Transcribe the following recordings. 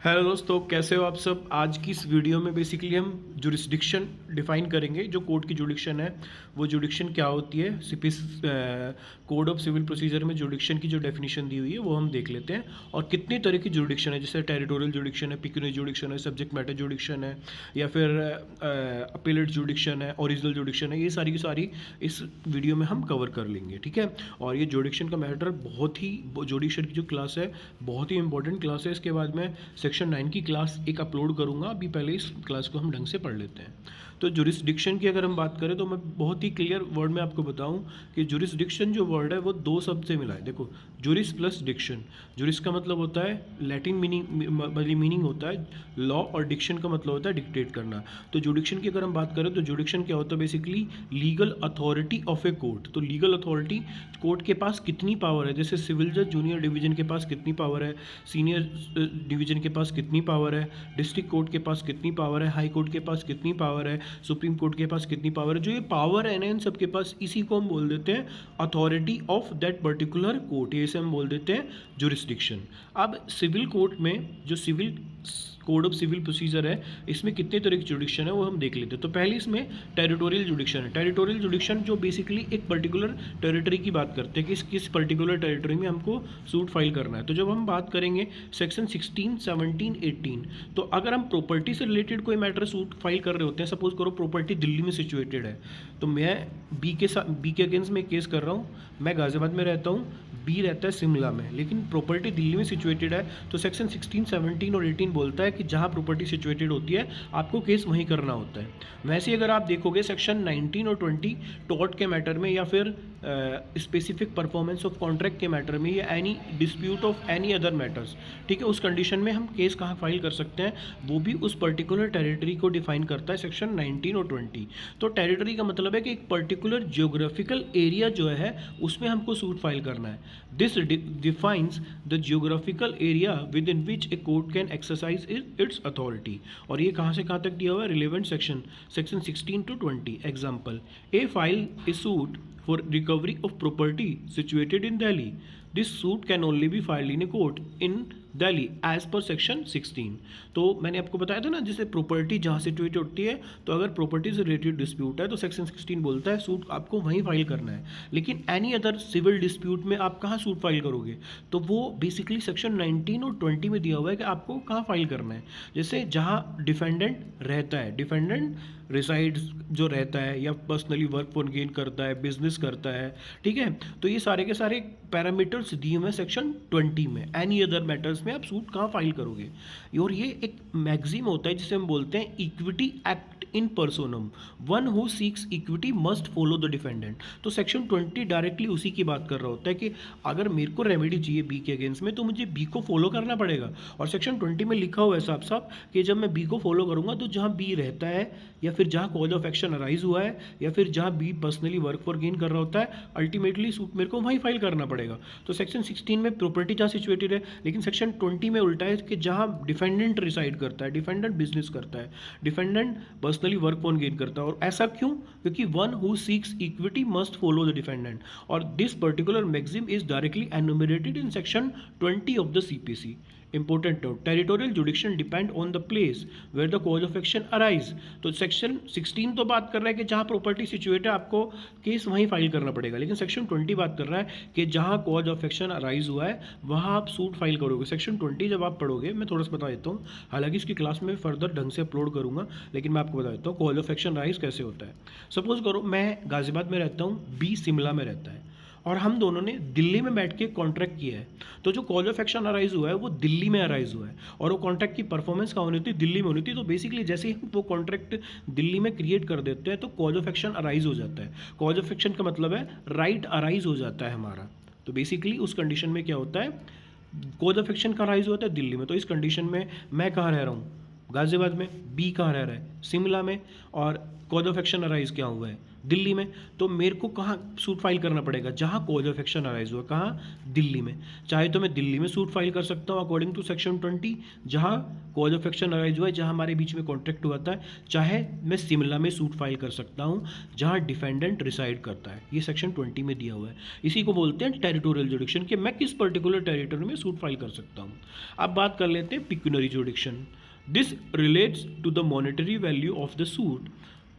Hello दोस्तों, कैसे हो आप सब। आज की इस वीडियो में बेसिकली हम जुरिस्डिक्शन डिफाइन करेंगे। जो कोर्ट की जुरिडिक्शन है वो जुरिडिक्शन क्या होती है। सीपीस कोड ऑफ सिविल प्रोसीजर में जुरिडिक्शन की जो डेफिनेशन दी हुई है वो हम देख लेते हैं। और कितनी तरह की जुरिडिक्शन है, जैसे टेरिटोरियल जुरिडिक्शन है, पिक्यूनियरी जुरिडिक्शन है, सब्जेक्ट मैटर जुरिडिक्शन है, या फिर अपीलेट जुरिडिक्शन है, ओरिजिनल जुरिडिक्शन है। ये सारी की सारी इस वीडियो में हम कवर कर लेंगे, ठीक है। और ये जुरिडिक्शन का मैटर बहुत ही, जुरिडिक्शन की जो क्लास है बहुत ही इंपॉर्टेंट क्लास है। इसके बाद में सेक्शन 9 की क्लास एक अपलोड करूंगा। अभी पहले इस क्लास को हम ढंग से पढ़ लेते हैं। तो जुरिस्डिक्शन की अगर हम बात करें तो मैं बहुत ही क्लियर वर्ड में आपको बताऊं कि जुरिस्डिक्शन जो वर्ड है वो दो शब्द से मिला है। देखो, जुरिस प्लस डिक्शन। जुरिस का मतलब होता है लैटिन मीनिंग होता है लॉ, और डिक्शन का मतलब होता है डिक्टेट करना। तो जुडिक्शन की अगर हम बात करें तो जुडिक्शन क्या होता है, basically legal authority of a court. तो लीगल अथॉरिटी, कोर्ट के पास कितनी पावर है, जैसे सिविल जज जूनियर डिवीजन के पास कितनी पावर है, सीनियर डिवीजन के पास कितनी पावर है, डिस्ट्रिक्ट कोर्ट के पास कितनी पावर है, हाई कोर्ट के पास कितनी पावर है, सुप्रीम कोर्ट के पास कितनी पावर है। जो ये पावर है ना इन सबके पास, इसी को हम बोल देते हैं authority of that particular court. ये से हम बोल देते हैं जुरिस्डिक्शन। अब सिविल कोर्ट में जो civil code of civil procedure है, इसमें कितने तरह की जुडिक्शन है वो हम देख लेते हैं। तो पहले इसमें टेरिटोरियल जुडिक्शन है। टेरिटोरियल जुडिक्शन जो बेसिकली एक पर्टिकुलर टेरिटरी की बात करते हैं कि किस पर्टिकुलर टेरिटरी में हमको सूट फाइल करना है। तो जब हम बात करेंगे सेक्शन 16, 17, 18, तो अगर हम प्रॉपर्टी से रिलेटेड कोई मैटर सूट फाइल कर रहे होते हैं, सपोज करो प्रॉपर्टी दिल्ली में सिचुएटेड है, तो मैं बी के अगेंस्ट में केस कर रहा हूँ, मैं गाजियाबाद में रहता हूँ, बी रहता है शिमला में, लेकिन प्रॉपर्टी दिल्ली में सिचुएटेड है। तो सेक्शन 16, 17 और 18 बोलता है कि जहाँ प्रॉपर्टी सिचुएटेड होती है आपको केस वहीं करना होता है। वैसे ही अगर आप देखोगे सेक्शन 19 और 20 टॉर्ट के मैटर में, या फिर स्पेसिफिक परफॉर्मेंस ऑफ कॉन्ट्रैक्ट के मैटर में, या any dispute of any other matters, ठीक है, उस कंडीशन में हम केस कहाँ फाइल कर सकते हैं, वो भी उस पर्टिकुलर टेरिटरी को डिफाइन करता है सेक्शन 19 और 20। तो टेरिटरी का मतलब है कि एक पर्टिकुलर जियोग्राफिकल एरिया जो है उसमें हमको सूट फाइल करना है। This defines the geographical area with in which a court can exercise it's authority. और ये कहाँ से कहाँ तक दिया हुआ है, relevant section 16 to 20। Example, A file A suit for recovery of property situated in Delhi. This suit can only be filed in a court in Delhi as per section 16। तो मैंने आपको बताया था ना, जैसे प्रॉपर्टी जहाँ सिचुएट होती है, तो अगर प्रॉपर्टी से रिलेटेड डिस्प्यूट है तो सेक्शन 16 बोलता है सूट आपको वहीं फाइल करना है। लेकिन एनी अदर सिविल डिस्प्यूट में आप कहाँ सूट फाइल करोगे, तो वो बेसिकली सेक्शन 19 और 20 में दिया हुआ है कि आपको कहाँ फाइल करना है। जैसे जहाँ डिफेंडेंट रहता है, डिफेंडेंट रिसाइड्स जो रहता है, या पर्सनली वर्क फॉर गेन करता है, बिजनेस करता है, ठीक है। तो ये सारे के सारे पैरामीटर्स दिए हुए हैं सेक्शन 20 में। एनी अदर मैटर्स में आप सूट कहाँ फाइल करोगे। और ये एक मैक्सिम होता है जिसे हम बोलते हैं equity act in personam. One who seeks equity must follow the defendant. तो सेक्शन 20 डायरेक्टली उसी की बात कर रहा होता है कि अगर मेरे को रेमेडी चाहिए बी के अगेंस्ट में, तो मुझे बी को फॉलो करना पड़ेगा। और सेक्शन 20 में लिखा हुआ है साफ साफ कि जब मैं बी को फॉलो करूंगा तो जहाँ बी रहता है, या फिर जहाँ कॉज ऑफ एक्शन अराइज हुआ है, या फिर जहाँ be personally work for gain कर रहा होता है, अल्टीमेटली सूट मेरे को वहीं फाइल करना पड़ेगा। तो सेक्शन 16 में प्रॉपर्टी जहाँ सिचुएटेड है, लेकिन सेक्शन 20 में उल्टा है कि जहाँ डिफेंडेंट रिसाइड करता है, डिफेंडेंट बिजनेस करता है, defendant personally work on gain करता है। और ऐसा क्यों, क्योंकि one who seeks equity must follow the defendant. और this particular maxim is directly enumerated in section 20 of the CPC. Important note, territorial jurisdiction depend on the place where the cause of action arise. तो section 16 तो बात कर रहा है कि जहाँ property situate है आपको केस वहीं फाइल करना पड़ेगा, लेकिन सेक्शन 20 बात कर रहा है कि जहाँ कॉज ऑफ एक्शन अराइज हुआ है वहाँ आप सूट फाइल करोगे। सेक्शन 20 जब आप पढ़ोगे, मैं थोड़ा सा बता देता हूँ, हालांकि इसकी क्लास में फर्दर ढंग से अपलोड करूँगा, लेकिन मैं आपको बता देता हूँ कॉज ऑफ एक्शन अराइज कैसे होता है। सपोज करो मैं गाजियाबाद में रहता हूँ, बी शिमला में रहता है, और हम दोनों ने दिल्ली में बैठ के कॉन्ट्रैक्ट किया है। तो जो कॉज ऑफ एक्शन अराइज हुआ है वो दिल्ली में अराइज हुआ है, और वो कॉन्ट्रैक्ट की परफॉर्मेंस कहाँ होनी थी, दिल्ली में होनी थी। तो बेसिकली जैसे ही वो कॉन्ट्रैक्ट दिल्ली में क्रिएट कर देते हैं तो कॉज ऑफ एक्शन अराइज हो जाता है। कॉज ऑफ एक्शन का मतलब है राइट अराइज हो जाता है हमारा। तो बेसिकली उस कंडीशन में क्या होता है, कॉज ऑफ एक्शन का अराइज होता है दिल्ली में। तो इस कंडीशन में मैं कहाँ रह रहा हूँ, गाजियाबाद में, बी कहाँ रह रहा है, शिमला में, और कॉज ऑफ एक्शन अराइज क्या हुआ है, दिल्ली में, तो मेरे को कहाँ सूट फाइल करना पड़ेगा, जहाँ कॉज ऑफ एक्शन अराइज हुआ, कहाँ, दिल्ली में। चाहे तो मैं दिल्ली में सूट फाइल कर सकता हूँ अकॉर्डिंग टू सेक्शन 20, जहाँ कॉज ऑफ एक्शन अराइज हुआ है, जहाँ हमारे बीच में कॉन्ट्रैक्ट हुआ था। चाहे मैं शिमला में सूट फाइल कर सकता हूँ, जहाँ डिफेंडेंट रिसाइड करता है। ये सेक्शन 20 में दिया हुआ है। इसी को बोलते हैं टेरिटोरियल जुडिक्शन, कि मैं किस पर्टिकुलर टेरिटरी में सूट फाइल कर सकता हूँ। अब बात कर लेते हैं pecuniary jurisdiction. This relates to the monetary value of the suit.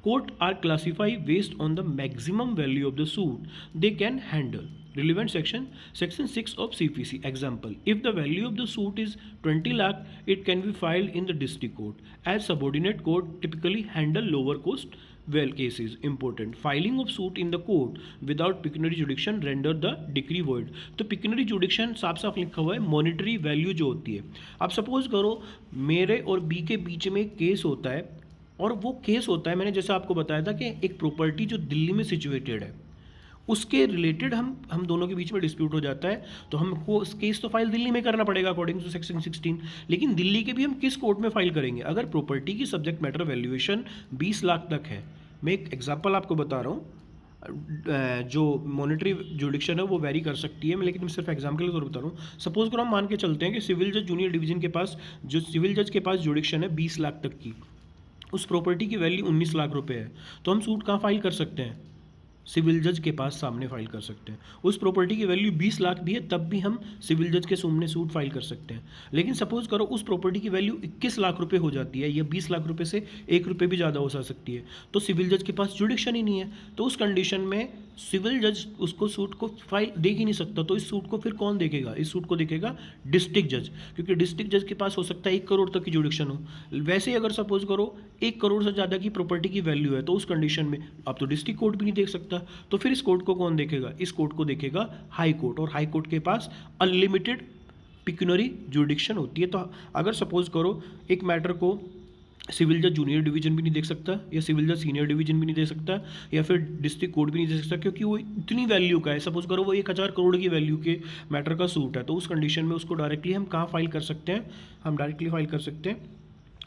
Court are classified based on the maximum value of the suit they can handle. Relevant section, section 6 of CPC. Example, if the value of the suit is 20 lakh, it can be filed in the district court, as subordinate court typically handle lower cost well cases. Important, filing of suit in the court without pecuniary jurisdiction render the decree void. तो pecuniary jurisdiction साफ साफ लिखा हुआ है, monetary value जो होती है। अब सपोज करो मेरे और बी के बीच में एक केस होता है, और वो केस होता है, मैंने जैसे आपको बताया था कि एक प्रॉपर्टी जो दिल्ली में सिचुएटेड है, उसके रिलेटेड हम दोनों के बीच में डिस्प्यूट हो जाता है, तो हमको केस तो फाइल दिल्ली में करना पड़ेगा अकॉर्डिंग टू सेक्शन 16। लेकिन दिल्ली के भी हम किस कोर्ट में फाइल करेंगे, अगर प्रॉपर्टी की सब्जेक्ट मैटर वैल्यूएशन 20 लाख तक है। मैं एक एग्जांपल आपको बता रहा हूँ, जो मॉनेटरी जुडिक्शन है वो वेरी कर सकती है, लेकिन मैं सिर्फ एग्जाम्पल के तौर पर बता रहा हूँ। सपोज करो हम मान के चलते हैं कि सिविल जज जूनियर डिवीजन के पास, जो सिविल जज के पास जुडिक्शन है 20 लाख तक की, उस प्रॉपर्टी की वैल्यू 19 लाख रुपए है, तो हम सूट कहाँ फाइल कर सकते हैं, सिविल जज के पास सामने फाइल कर सकते हैं। उस प्रॉपर्टी की वैल्यू 20 लाख भी है, तब भी हम सिविल जज के सामने सूट फाइल कर सकते हैं। लेकिन सपोज करो उस प्रॉपर्टी की वैल्यू 21 लाख रुपए हो जाती है, या 20 लाख रुपए से 1 रुपये भी ज़्यादा हो सकती है, तो सिविल जज के पास जुडिक्शन ही नहीं है। तो उस कंडीशन में सिविल जज उसको सूट को फाइल देख ही नहीं सकता। तो इस सूट को फिर कौन देखेगा, इस सूट को देखेगा डिस्ट्रिक्ट जज, क्योंकि डिस्ट्रिक्ट जज के पास हो सकता है 1 करोड़ तक की जुडिक्शन हो। वैसे ही अगर सपोज करो 1 करोड़ से ज़्यादा की प्रॉपर्टी की वैल्यू है, तो उस कंडीशन में अब तो डिस्ट्रिक्ट कोर्ट भी नहीं देख सकता, तो फिर इस कोर्ट को कौन देखेगा, इस कोर्ट को देखेगा हाई कोर्ट, और हाई कोर्ट के पास अनलिमिटेड पिक्यूनरी जुडिक्शन होती है। तो अगर सपोज करो एक मैटर को सिविल जज जूनियर डिवीजन भी नहीं देख सकता, या सिविल जज सीनियर डिवीजन भी नहीं दे सकता, या फिर डिस्ट्रिक्ट कोर्ट भी नहीं दे सकता, क्योंकि वो इतनी वैल्यू का है। सपोज करो वो 1000 करोड़ की वैल्यू के मैटर का सूट है, तो उस कंडीशन में उसको डायरेक्टली हम कहाँ फाइल कर सकते हैं, हम डायरेक्टली फाइल कर सकते हैं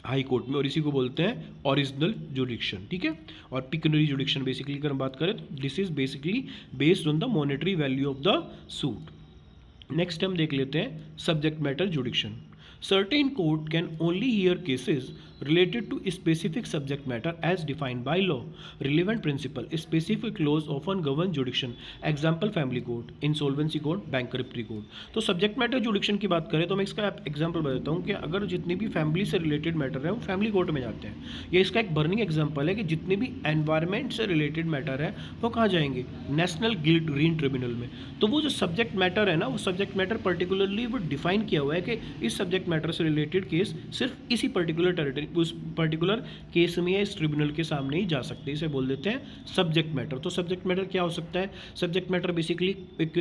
हाई कोर्ट में, और इसी को बोलते हैं ओरिजिनल जुडिक्शन। ठीक है, और पिक्यूनरी जुडिक्शन बेसिकली अगर हम बात करें तो this is basically based on the monetary value of the suit. Next हम देख लेते हैं subject matter जुडिक्शन। Certain court can only hear cases related to specific subject matter as defined by law. Relevant principle, specific laws often govern jurisdiction. Example, family court, insolvency court, bankruptcy court. तो subject matter jurisdiction की बात करें तो मैं इसका example बताता हूँ कि अगर जितने भी फैमिली से रिलेटेड मैटर है वो फैमिली कोर्ट में जाते हैं। ये इसका एक बर्निंग एग्जाम्पल है कि जितने भी एनवायरमेंट से रिलेटेड मैटर है वो कहाँ जाएंगे, नेशनल ग्रीन ट्रिब्यूनल में। तो वो जो सब्जेक्ट मैटर है ना, वो सब्जेक्ट मैटर पर्टिकुलरली वो डिफाइन किया हुआ है कि इस सब्जेक्ट मैटर से रिलेटेड केस सिर्फ इसी पर्टिकुलर टेरिटरी, उस पर्टिकुलर केस में या इस ट्रिब्यूनल के सामने ही जा सकते हैं। इसे बोल देते हैं सब्जेक्ट मैटर। तो सब्जेक्ट मैटर क्या हो सकता है, सब्जेक्ट मैटर बेसिकली एक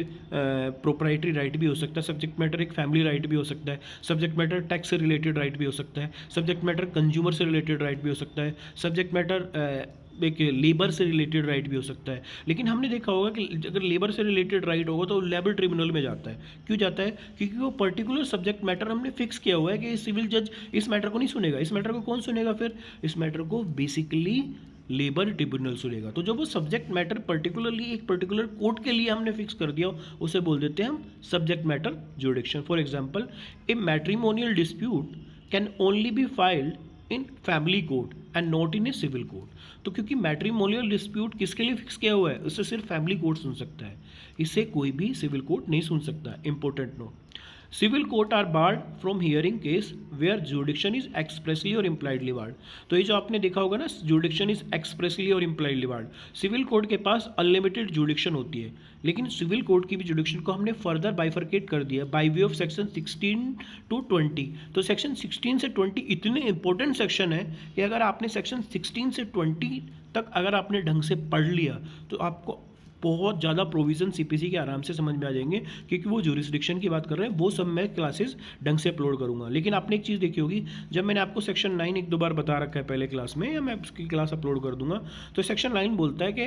प्रोप्राइटरी राइट भी हो सकता है, सब्जेक्ट मैटर एक फैमिली राइट भी हो सकता है, सब्जेक्ट मैटर टैक्स से रिलेटेड राइट भी हो सकता है, सब्जेक्ट मैटर कंज्यूमर से रिलेटेड राइट भी हो सकता है, सब्जेक्ट मैटर एक लेबर से रिलेटेड राइट भी हो सकता है। लेकिन हमने देखा होगा कि अगर लेबर से रिलेटेड राइट होगा तो लेबर ट्रिब्यूनल में जाता है। क्यों जाता है, क्योंकि वो पर्टिकुलर सब्जेक्ट मैटर हमने फिक्स किया हुआ है कि सिविल जज इस मैटर को नहीं सुनेगा। इस मैटर को कौन सुनेगा, फिर इस मैटर को बेसिकली लेबर ट्रिब्यूनल सुनेगा। तो जब वो सब्जेक्ट मैटर पर्टिकुलरली एक पर्टिकुलर कोर्ट के लिए हमने फिक्स कर दिया, उसे बोल देते हैं हम subject matter jurisdiction. For example, a matrimonial dispute can only be filed in family court and not in a civil court. तो क्योंकि मैट्रिमोनियल डिस्प्यूट किसके लिए फिक्स किया हुआ है, उससे सिर्फ फैमिली कोर्ट सुन सकता है, इसे कोई भी सिविल कोर्ट नहीं सुन सकता। Important note, civil court are barred from hearing case where jurisdiction is expressly और इम्प्लाइडली बार्ड। तो ये जो आपने देखा होगा ना, जुडिक्शन इज एक्सप्रेसली और इम्प्लाइडली बार्ड। सिविल कोर्ट के पास अनलिमिटेड जुडिक्शन होती है, लेकिन सिविल कोर्ट की भी जुडिक्शन को हमने फर्दर बाइफरकेट कर दिया by way of section 16 to 20। तो सेक्शन 16 से 20 इतने इंपॉर्टेंट सेक्शन है कि अगर आपने सेक्शन 16 से 20 तक अगर आपने ढंग से पढ़ लिया तो आपको बहुत ज़्यादा प्रोविज़न सीपीसी के आराम से समझ में आ जाएंगे, क्योंकि वो जुरिस्डिक्शन की बात कर रहे हैं, वो सब मैं क्लासेस ढंग से अपलोड करूंगा। लेकिन आपने एक चीज़ देखी होगी, जब मैंने आपको सेक्शन 9 एक दो बार बता रखा है पहले क्लास में, या मैं उसकी क्लास अपलोड कर दूंगा, तो सेक्शन 9 बोलता है कि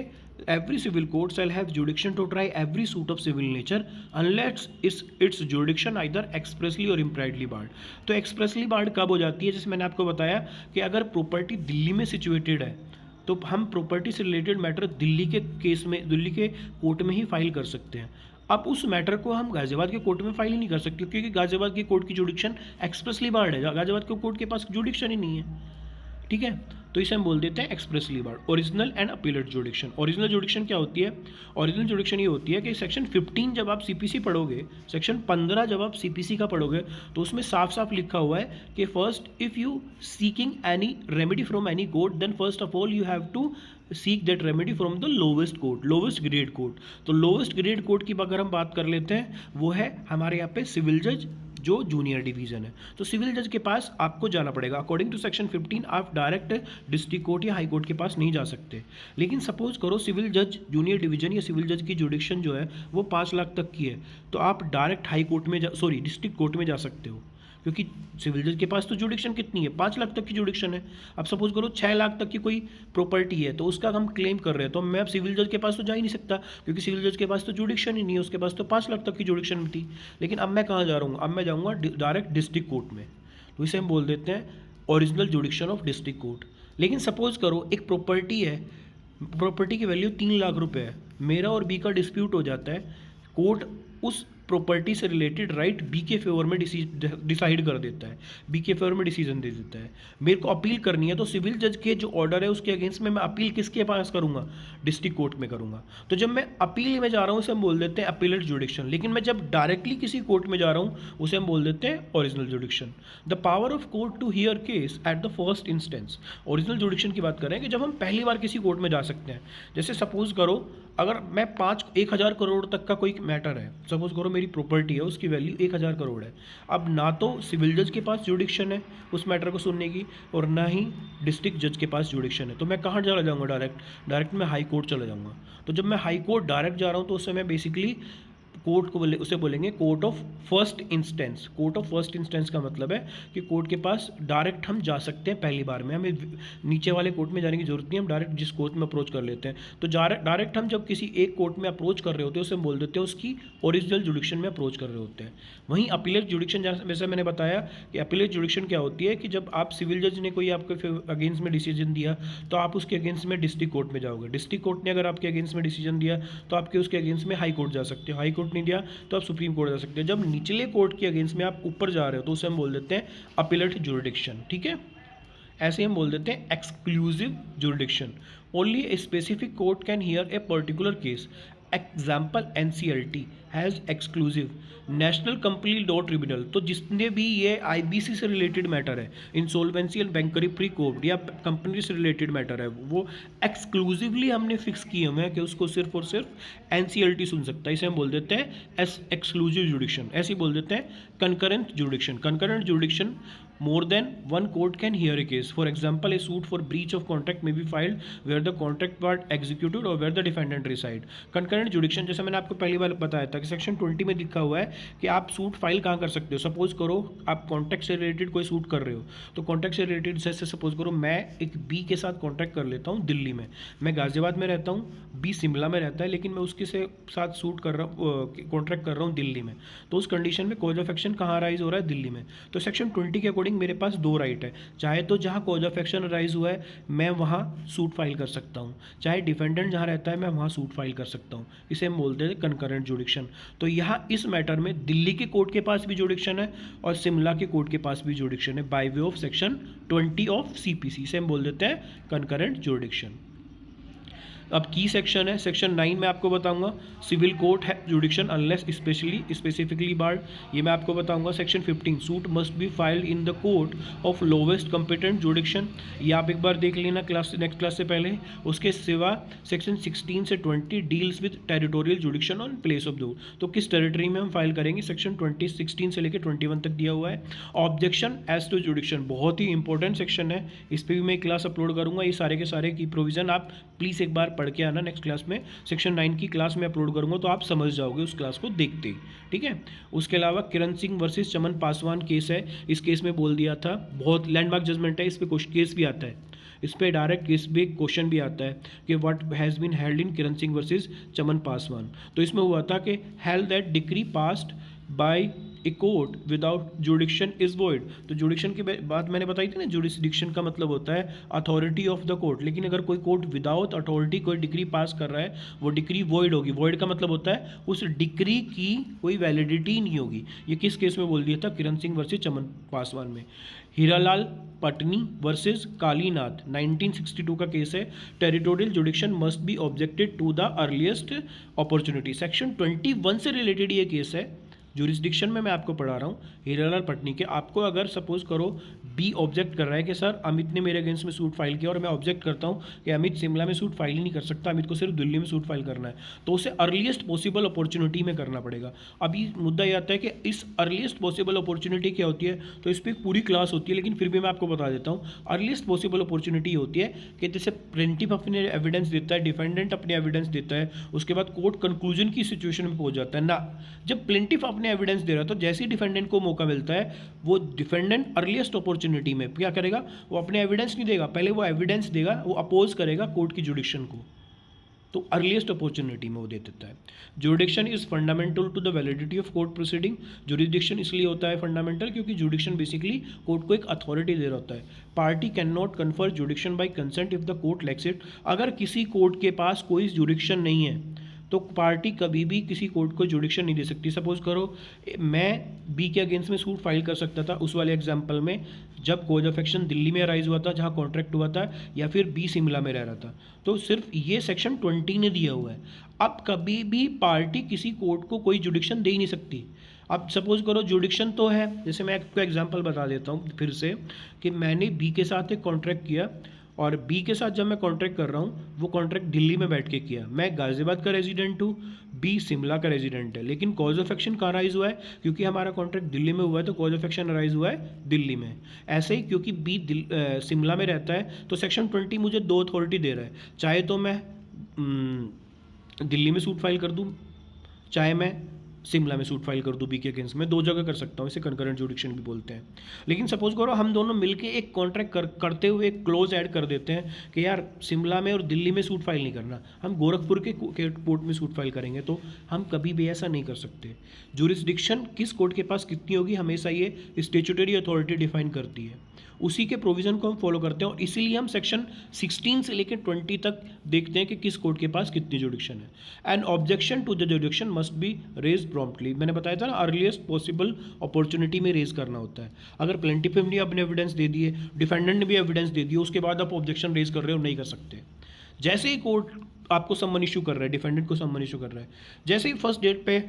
every civil court shall have jurisdiction to try every suit of civil nature unless its jurisdiction either expressly और इम्प्लाइडली बार्ड। तो एक्सप्रेसली बार्ड कब हो जाती है, जैसे मैंने आपको बताया कि अगर प्रॉपर्टी दिल्ली में सिचुएटेड है तो हम प्रॉपर्टी से रिलेटेड मैटर दिल्ली के केस में, दिल्ली के कोर्ट में ही फाइल कर सकते हैं। अब उस मैटर को हम गाजियाबाद के कोर्ट में फाइल ही नहीं कर सकते, क्योंकि गाजियाबाद की कोर्ट की जुडिक्शन एक्सप्रेसली बार्ड है, गाजियाबाद के कोर्ट के पास जुडिक्शन ही नहीं है, ठीक है। तो इसे हम बोल देते हैं expressly barred. Original and appellate jurisdiction. Original jurisdiction क्या होती है? ओरिजिनल जुडिक्शन ये होती है कि सेक्शन 15 जब आप सीपीसी पढ़ोगे, सेक्शन 15 जब आप सीपीसी का पढ़ोगे, तो उसमें साफ साफ लिखा हुआ है कि first if you seeking any remedy from any court, then first of all you have to seek that remedy from the lowest court, lowest grade court. तो लोवेस्ट ग्रेड कोर्ट की अगर हम बात कर लेते हैं, वो है हमारे यहाँ पे सिविल जज जो जूनियर डिवीज़न है। तो सिविल जज के पास आपको जाना पड़ेगा। अकॉर्डिंग टू सेक्शन 15 आप डायरेक्ट डिस्ट्रिक्ट कोर्ट या हाई कोर्ट के पास नहीं जा सकते। लेकिन सपोज करो सिविल जज जूनियर डिवीज़न या सिविल जज की जुडिक्शन जो है वो 5 लाख तक की है, तो आप डायरेक्ट हाई कोर्ट में डिस्ट्रिक्ट कोर्ट में जा सकते हो, क्योंकि सिविल जज के पास तो जुडिक्शन कितनी है? 5 लाख तक की जुडिक्शन है। अब सपोज करो 6 लाख तक की कोई प्रॉपर्टी है, तो उसका हम क्लेम कर रहे हैं, तो मैं अब सिविल जज के पास तो जा ही नहीं सकता, क्योंकि सिविल जज के पास तो जुडिक्शन ही नहीं है, उसके पास तो 5 लाख तक की जुडिक्शन थी। लेकिन अब मैं कहाँ जा रहा हूँ? अब मैं जाऊँगा डायरेक्ट डिस्ट्रिक्ट कोर्ट में, तो इसे हम बोल देते हैं ओरिजिनल जुडिक्शन ऑफ डिस्ट्रिक्ट कोर्ट। लेकिन सपोज करो एक प्रॉपर्टी है, प्रॉपर्टी की वैल्यू 3 लाख रुपये है, मेरा और बी का डिस्प्यूट हो जाता है, कोर्ट उस प्रॉपर्टी से रिलेटेड राइट बी के फेवर में डिसाइड कर देता है, बी के फेवर में डिसीजन दे देता है। मेरे को अपील करनी है, तो सिविल जज के जो ऑर्डर है उसके अगेंस्ट में मैं अपील किसके पास करूंगा? डिस्ट्रिक्ट कोर्ट में करूंगा। तो जब मैं अपील में जा रहा हूँ उसे हम बोल देते हैं अपीलेट जुडिक्शन। लेकिन मैं जब डायरेक्टली किसी कोर्ट में जा रहा हूँ उसे हम बोल देते हैं original jurisdiction. The power of court to hear case at the first instance. Original jurisdiction की बात करें कि जब हम पहली बार किसी कोर्ट में जा सकते हैं। जैसे सपोज करो अगर मैं 1,000 करोड़ तक का कोई मैटर है, सपोज करो मेरी प्रॉपर्टी है उसकी वैल्यू 1,000 करोड़ है, अब ना तो सिविल जज के पास जुडिक्शन है उस मैटर को सुनने की, और ना ही डिस्ट्रिक्ट जज के पास जुडिक्शन है, तो मैं कहाँ चला जाऊँगा? डायरेक्ट मैं हाई कोर्ट चला जाऊँगा। तो जब मैं हाई कोर्ट डायरेक्ट जा रहा हूँ तो उससे मैं बेसिकली कोर्ट को उसे बोलेंगे court of first instance. Court of first instance का मतलब है कि कोर्ट के पास डायरेक्ट हम जा सकते हैं पहली बार में, हमें नीचे वाले कोर्ट में जाने की जरूरत नहीं, हम डायरेक्ट जिस कोर्ट में अप्रोच कर लेते हैं। तो डायरेक्ट हम जब किसी एक कोर्ट में अप्रोच कर रहे होते हैं उसे हम बोल देते हैं उसकी ओरिजिनल जुडिक्शन में अप्रोच कर रहे होते हैं। वहीं अपीलेट जुडिक्शन, जैसे मैंने बताया कि अपीलेट जुडिक्शन क्या होती है कि जब आप सिविल जज ने कोई आपके अगेंस्ट में डिसीजन दिया तो आप उसके अगेंस्ट में डिस्ट्रिक्ट कोर्ट में जाओगे, डिस्ट्रिक्ट कोर्ट ने अगर आपके अगेंस्ट में डिसीजन दिया तो आपके उसके अगेंस्ट में हाई कोर्ट जा सकते हो, हाई कोर्ट नहीं दिया तो आप सुप्रीम कोर्ट जा सकते हैं। जब निचले कोर्ट के अगेंस्ट में आप ऊपर जा रहे हो तो उसे हम बोल देते हैं अपीलेट जुरिडिक्शन, ठीक है। ऐसे हम बोल देते हैं exclusive jurisdiction. Only a specific court can hear a particular case. Example NCLT has exclusive. National company law tribunal, तो जितने भी ये IBC से रिलेटेड मैटर है, इंसॉल्वेंसी एंड बैंकरप्सी कोड या कंपनी से रिलेटेड मैटर है, वो एक्सक्लूसिवली हमने फिक्स किए हुए हैं कि उसको सिर्फ और सिर्फ NCLT सुन सकता है। इसे हम बोल देते हैं एक्सक्लूसिव जुडिक्शन। ऐसे बोल देते हैं concurrent जुडिक्शन। Concurrent जुडिक्शन, more than one court can hear a case. For example, a suit for breach of contract may be filed where the contract part executed or where the defendant reside. Concurrent judiction, जैसे मैंने आपको पहली बार बताया था कि section 20 में लिखा हुआ है कि आप सूट फाइल कहाँ कर सकते हो। सपोज करो आप कॉन्ट्रैक्ट से रिलेटेड कोई सूट कर रहे हो, तो कॉन्ट्रैक्ट से रिलेटेड जैसे सपोज करो मैं एक बी के साथ कॉन्ट्रैक्ट कर लेता हूँ दिल्ली में, मैं गाजियाबाद में रहता हूँ, बी शिमला में रहता है, लेकिन मैं उसके साथ सूट कर रहा हूँ, कॉन्ट्रैक्ट कर रहा हूँ दिल्ली में, तो उस कंडीशन में कॉज ऑफ एक्शन कहाँ राइज हो रहा है? दिल्ली में। तो सेक्शन 20 के अकॉर्डिंग मेरे पास दो राइट है, चाहे तो जहाँ कॉज ऑफ एक्शन राइज हुआ है मैं वहाँ सूट फाइल कर सकता हूँ, चाहे डिफेंडेंट जहाँ रहता है मैं वहाँ सूट फाइल कर सकता हूँ। इसे हम बोलते हैं कंकरेंट जुडिक्शन। तो यहाँ इस मैटर में दिल्ली के कोर्ट के पास भी जुडिक्शन है और शिमला के कोर्ट के पास भी जुडिक्शन है by way of section 20 of CPC। इसे हम बोल देते हैं कंकरेंट जुडिक्शन। अब की सेक्शन है, सेक्शन 9 में आपको बताऊंगा सिविल कोर्ट है जुडिक्शन अनलेस स्पेसिफिकली बार्ड, ये मैं आपको बताऊंगा। Section 15 suit must be filed in the court of lowest competent जुडिक्शन, ये आप एक बार देख लेना नेक्स्ट क्लास से पहले। उसके सिवा सेक्शन 16 से 20 deals with territorial जुडिक्शन on place of दो, तो किस टेरिटरी में हम फाइल करेंगे, सेक्शन 16 से लेकर 21 तक दिया हुआ है। ऑब्जेक्शन एज टू जुडिक्शन बहुत ही इंपॉर्टेंट सेक्शन है, इस पर भी मैं क्लास अपलोड करूंगा। ये सारे के सारे की प्रोविजन आप प्लीज़ एक बार पढ़ के आना, नेक्स्ट क्लास में सेक्शन 9 की क्लास में अपलोड करूंगा तो आप समझ जाओगे उस क्लास को देखते ही, ठीक है। उसके अलावा किरण सिंह वर्सेस चमन पासवान केस है, इस केस में बोल दिया था बहुत लैंडमार्क जजमेंट है, इस पे केस भी आता है, इस पे डायरेक्ट केस भी क्वेश्चन भी आता है कि what has been held in Kiran Singh versus Chaman Paswan. तो इसमें हुआ था कि held that decree passed by a court without jurisdiction is void. तो जुडिक्शन की बात मैंने बताई थी ना, जुडिक्शन का मतलब होता है अथॉरिटी ऑफ द कोर्ट, लेकिन अगर कोई कोर्ट विदाउट अथॉरिटी कोई डिग्री पास कर रहा है वो डिग्री वॉइड होगी। वॉइड का मतलब होता है उस डिग्री की कोई वैलिडिटी नहीं होगी। ये किस केस में बोल दिया था? किरण सिंह वर्सेस चमन पासवान में। हीरालाल पटनी वर्सेस कालीनाथ 1962 का केस है। Territorial jurisdiction must be objected to the earliest opportunity. Section 21 से रिलेटेड ये केस है। जुरिस्डिक्शन में मैं आपको पढ़ा रहा हूँ हीरालाल पटनी के। आपको अगर सपोज करो बी ऑब्जेक्ट कर रहा है कि सर अमित ने मेरे अगेंस्ट में सूट फाइल किया और मैं ऑब्जेक्ट करता हूँ कि अमित शिमला में सूट फाइल ही नहीं कर सकता, अमित को सिर्फ दिल्ली में सूट फाइल करना है, तो उसे अर्लीस्ट पॉसिबल अपॉर्चुनिटी में करना पड़ेगा। अभी मुद्दा ये आता है कि इस अर्लीस्ट पॉसिबल अपॉर्चुनिटी क्या होती है, तो इस पर एक पूरी क्लास होती है, लेकिन फिर भी मैं आपको बता देता हूँ। अर्लीस्ट पॉसिबल अपॉर्चुनिटी होती है कि जैसे प्लेंटिफ अपने एविडेंस देता है, डिफेंडेंट अपने एविडेंस देता है, उसके बाद कोर्ट कंक्लूजन की सिचुएशन में पहुंच जाता है ना। जब प्लेंटिफ अपने एविडेंस दे रहा है तो जैसे ही डिफेंडेंट को मौका मिलता है वो डिफेंडेंट अर्लीस्ट अपॉर्चुनिटी में क्या करेगा, वो अपने एविडेंस नहीं देगा, पहले वो एविडेंस देगा, वो अपोज करेगा कोर्ट की जुडिक्शन को, तो अर्लीस्ट अपॉर्चुनिटी में वो दे देता है। Jurisdiction is fundamental to the validity of court proceeding. Jurisdiction इसलिए होता है फंडामेंटल क्योंकि जुडिक्शन बेसिकली कोर्ट को एक अथॉरिटी दे रहा होता है। Party can not confer जुडिक्शन bye consent if the court lakhs it. अगर किसी कोर्ट के पास कोई जुडिक्शन नहीं है तो पार्टी कभी भी किसी कोर्ट को जुडिक्शन नहीं दे सकती। सपोज करो मैं बी के अगेंस्ट में सूट फाइल कर सकता था उस वाले एग्जाम्पल में जब कोज ऑफ एक्शन दिल्ली में अराइज हुआ था जहाँ कॉन्ट्रैक्ट हुआ था, या फिर बी शिमला में रह रहा था, तो सिर्फ ये सेक्शन 20 ने दिया हुआ है। अब कभी भी पार्टी किसी कोर्ट को कोई जुडिक्शन दे ही नहीं सकती। अब सपोज करो जुडिक्शन तो है, जैसे मैं आपको एग्जाम्पल बता देता हूँ फिर से कि मैंने बी के साथ एक कॉन्ट्रैक्ट किया और बी के साथ जब मैं कॉन्ट्रैक्ट कर रहा हूँ वो कॉन्ट्रैक्ट दिल्ली में बैठ के किया। मैं गाजियाबाद का रेजिडेंट हूँ, बी शिमला का रेजिडेंट है, लेकिन कॉज ऑफ एक्शन कहाँ अराइज हुआ है? क्योंकि हमारा कॉन्ट्रैक्ट दिल्ली में हुआ है तो कॉज ऑफ एक्शन अराइज हुआ है दिल्ली में। ऐसे ही क्योंकि बी शिमला में रहता है तो सेक्शन 20 मुझे दो अथॉरिटी दे रहा है, चाहे तो मैं दिल्ली में सूट फाइल कर दूँ, चाहे मैं शिमला में सूट फाइल कर दूँ बी के अगेंस्ट में, दो जगह कर सकता हूँ, इसे कंकरेंट जुडिक्शन भी बोलते हैं। लेकिन सपोज करो हम दोनों मिलके एक कॉन्ट्रैक्ट करते हुए एक क्लोज ऐड कर देते हैं कि यार शिमला में और दिल्ली में सूट फाइल नहीं करना, हम गोरखपुर के कोर्ट में सूट फाइल करेंगे, तो हम कभी भी ऐसा नहीं कर सकते। जुरिस्डिक्शन किस कोर्ट के पास कितनी होगी हमेशा ये स्टैट्यूटरी अथॉरिटी डिफाइन करती है, उसी के प्रोविज़न को हम फॉलो करते हैं और इसीलिए हम सेक्शन 16 से लेकर 20 तक देखते हैं कि किस कोर्ट के पास कितनी जुडिक्शन है। And objection to the jurisdiction must be raise promptly. मैंने बताया था ना अर्लीस्ट पॉसिबल अपॉर्चुनिटी में रेज करना होता है। अगर प्लेंटिफ ने अपने एविडेंस दे दिए, डिफेंडेंट ने भी एविडेंस दे दिए, उसके बाद आप ऑब्जेक्शन रेज कर रहे हो, नहीं कर सकते। जैसे ही कोर्ट आपको सम्मन इशू कर रहा है, डिफेंडेंट को सम्मन इशू कर रहा है, जैसे ही फर्स्ट डेट पे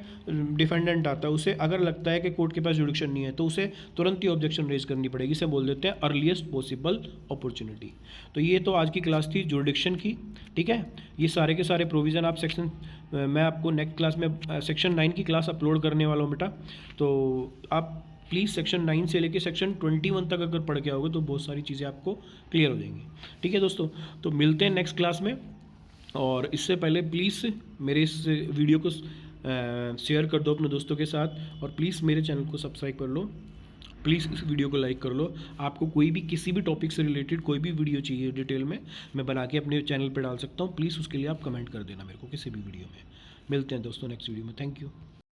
डिफेंडेंट आता है, उसे अगर लगता है कि कोर्ट के पास जुडिक्शन नहीं है तो उसे तुरंत ही ऑब्जेक्शन रेज करनी पड़ेगी। इसे बोल देते हैं अर्लीस्ट पॉसिबल अपॉर्चुनिटी। तो ये तो आज की क्लास थी जुडिक्शन की, ठीक है। ये सारे के सारे प्रोविज़न आप मैं आपको नेक्स्ट क्लास में सेक्शन 9 की क्लास अपलोड करने वाला हूँ बेटा, तो आप प्लीज़ सेक्शन 9 से लेके सेक्शन 21 तक अगर पढ़ के आओगे तो बहुत सारी चीज़ें आपको क्लियर हो जाएंगी, ठीक है दोस्तों। तो मिलते हैं नेक्स्ट क्लास में, और इससे पहले प्लीज़ मेरे इस वीडियो को शेयर कर दो अपने दोस्तों के साथ, और प्लीज़ मेरे चैनल को सब्सक्राइब कर लो, प्लीज़ इस वीडियो को लाइक कर लो। आपको कोई भी किसी भी टॉपिक से रिलेटेड कोई भी वीडियो चाहिए डिटेल में, मैं बना के अपने चैनल पर डाल सकता हूँ। प्लीज़ उसके लिए आप कमेंट कर देना मेरे को किसी भी वीडियो में। मिलते हैं दोस्तों नेक्स्ट वीडियो में। Thank you.